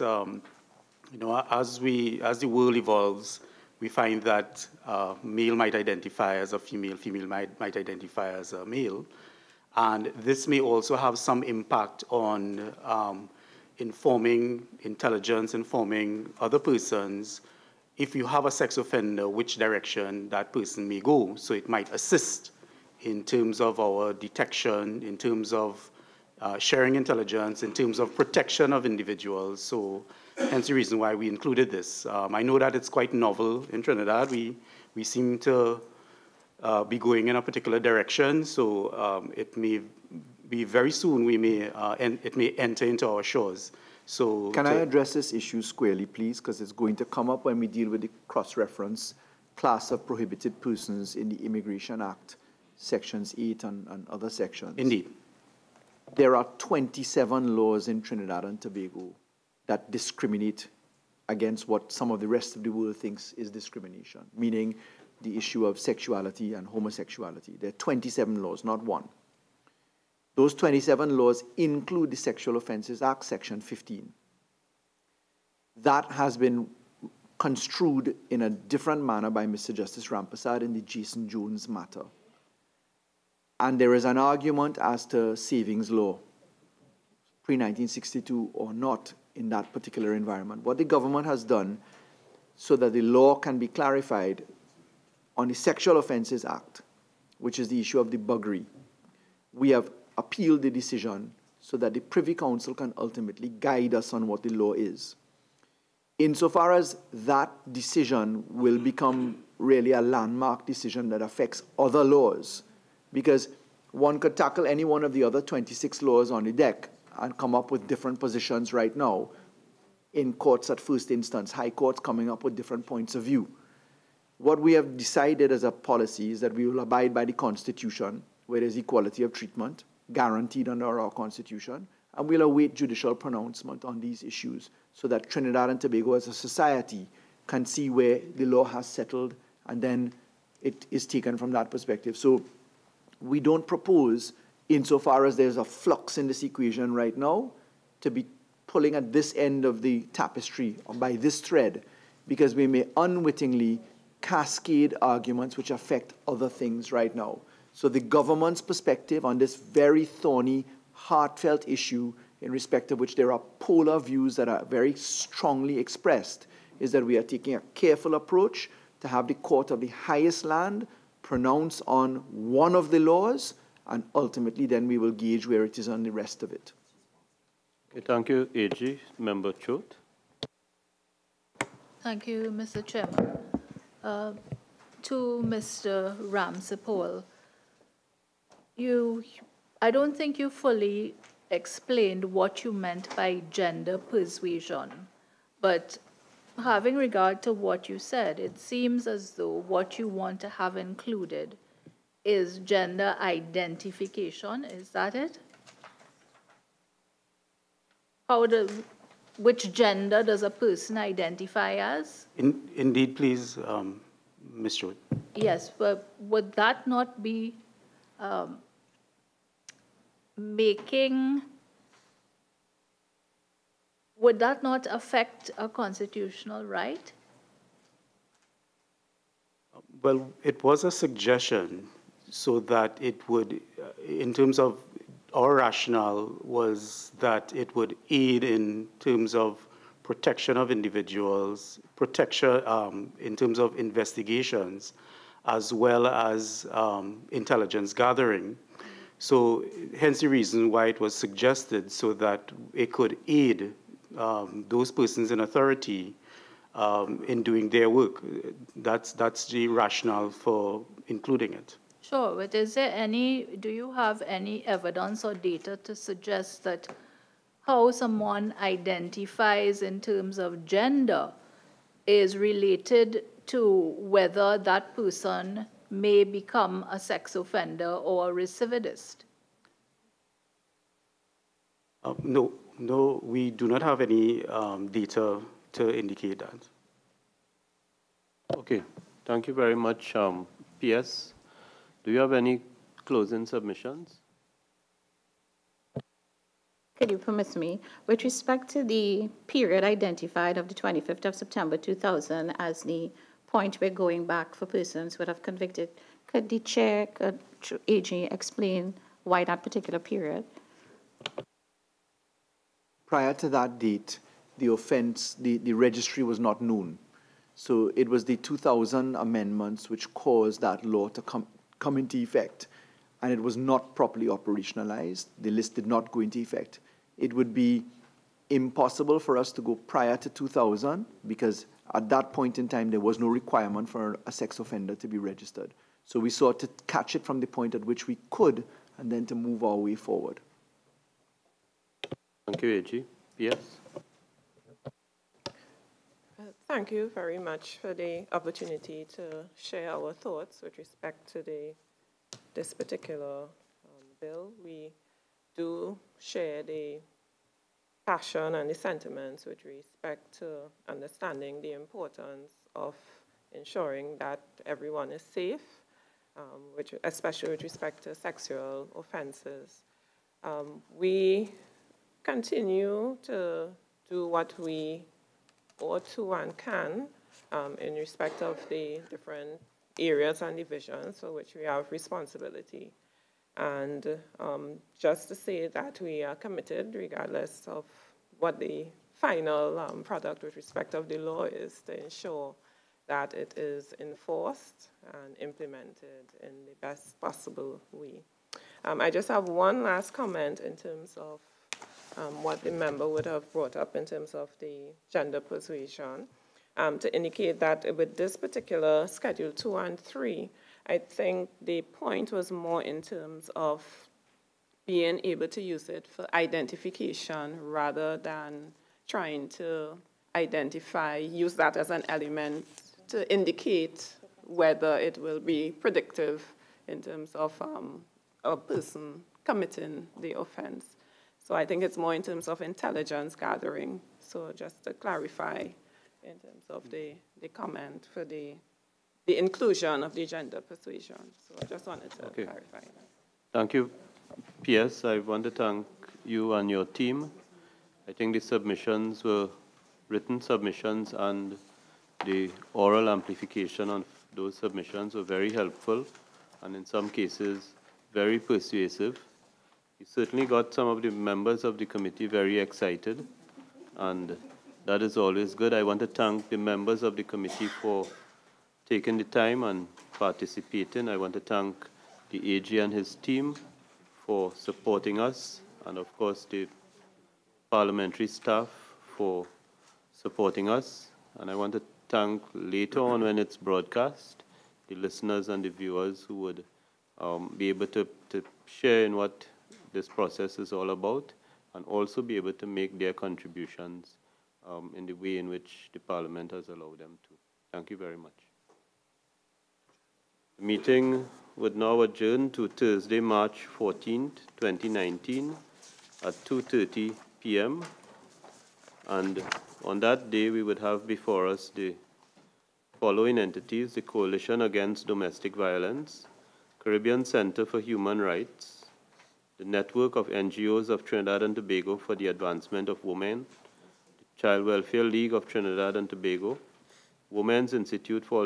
as the world evolves, we find that male might identify as a female, female might identify as a male, and this may also have some impact on informing intelligence, informing other persons. If you have a sex offender, which direction that person may go. So it might assist in terms of our detection, in terms of sharing intelligence, in terms of protection of individuals. So hence the reason why we included this. I know that it's quite novel in Trinidad. We seem to be going in a particular direction. So it may be very soon it may enter into our shores. So can I address this issue squarely, please? Because it's going to come up when we deal with the cross-reference class of prohibited persons in the Immigration Act, sections 8 and other sections. Indeed. There are 27 laws in Trinidad and Tobago that discriminate against what some of the rest of the world thinks is discrimination, meaning the issue of sexuality and homosexuality. There are 27 laws, not one. Those 27 laws include the Sexual Offences Act, Section 15. That has been construed in a different manner by Mr. Justice Rampasad in the Jason Jones matter. And there is an argument as to savings law, pre-1962 or not, in that particular environment. What the government has done so that the law can be clarified on the Sexual Offences Act, which is the issue of the buggery, we have appeal the decision so that the Privy Council can ultimately guide us on what the law is. Insofar as that decision will become really a landmark decision that affects other laws, because one could tackle any one of the other 26 laws on the deck and come up with different positions right now in courts at first instance, high courts coming up with different points of view. What we have decided as a policy is that we will abide by the Constitution, where there's equality of treatment guaranteed under our Constitution. And we'll await judicial pronouncement on these issues so that Trinidad and Tobago as a society can see where the law has settled, and then it is taken from that perspective. So we don't propose, insofar as there's a flux in this equation right now, to be pulling at this end of the tapestry or by this thread, because we may unwittingly cascade arguments which affect other things right now. So the government's perspective on this very thorny, heartfelt issue, in respect of which there are polar views that are very strongly expressed, is that we are taking a careful approach to have the court of the highest land pronounce on one of the laws, and ultimately then we will gauge where it is on the rest of it. Okay, thank you, AG. Member Chote. Thank you, Mr. Chairman. To Mr. Ramsey-Paul, I don't think you fully explained what you meant by gender persuasion, but having regard to what you said, it seems as though what you want to have included is gender identification. Is that it? Which gender does a person identify as? Indeed, please, Ms. Chote. Yes, but would that not be would that not affect a constitutional right? Well, it was a suggestion so that it would, in terms of our rationale, was that it would aid in terms of protection of individuals, protection in terms of investigations, as well as intelligence gathering. So hence the reason why it was suggested, so that it could aid those persons in authority in doing their work. That's the rationale for including it. Sure, but do you have any evidence or data to suggest that how someone identifies in terms of gender is related to whether that person may become a sex offender or a recidivist? No, we do not have any data to indicate that. Okay, thank you very much. PS, do you have any closing submissions? Could you permit me? With respect to the period identified of the 25th of September 2000 as the point we're going back for persons who have convicted, could the chair, could AG explain why that particular period? Prior to that date, the offense, the registry was not known. So it was the 2000 amendments which caused that law to come into effect, and it was not properly operationalized. The list did not go into effect. It would be impossible for us to go prior to 2000 because at that point in time, there was no requirement for a sex offender to be registered. So we sought to catch it from the point at which we could and then to move our way forward. Thank you, AG. Yes. Thank you very much for the opportunity to share our thoughts with respect to this particular bill. We do share the passion and the sentiments with respect to understanding the importance of ensuring that everyone is safe, especially with respect to sexual offenses. We continue to do what we ought to and can in respect of the different areas and divisions for which we have responsibility. And just to say that we are committed, regardless of what the final product with respect of the law is, to ensure that it is enforced and implemented in the best possible way. I just have one last comment in terms of what the member would have brought up in terms of the gender persuasion, to indicate that with this particular Schedule 2 and 3, I think the point was more in terms of being able to use it for identification rather than trying to use that as an element to indicate whether it will be predictive in terms of a person committing the offense. So I think it's more in terms of intelligence gathering. So just to clarify in terms of the comment for the inclusion of the gender persuasion. So I just wanted to clarify that. Thank you, PS. I want to thank you and your team. I think the submissions were written submissions, and the oral amplification of those submissions were very helpful and in some cases very persuasive. You certainly got some of the members of the committee very excited, and that is always good. I want to thank the members of the committee for taking the time and participating. I want to thank the AG and his team for supporting us, and of course the parliamentary staff for supporting us. And I want to thank later on when it's broadcast, the listeners and the viewers who would be able to share in what this process is all about, and also be able to make their contributions in the way in which the Parliament has allowed them to. Thank you very much. The meeting would now adjourn to Thursday, March 14th, 2019 at 2:30 p.m. And on that day, we would have before us the following entities: the Coalition Against Domestic Violence, Caribbean Center for Human Rights, the Network of NGOs of Trinidad and Tobago for the Advancement of Women, the Child Welfare League of Trinidad and Tobago, Women's Institute for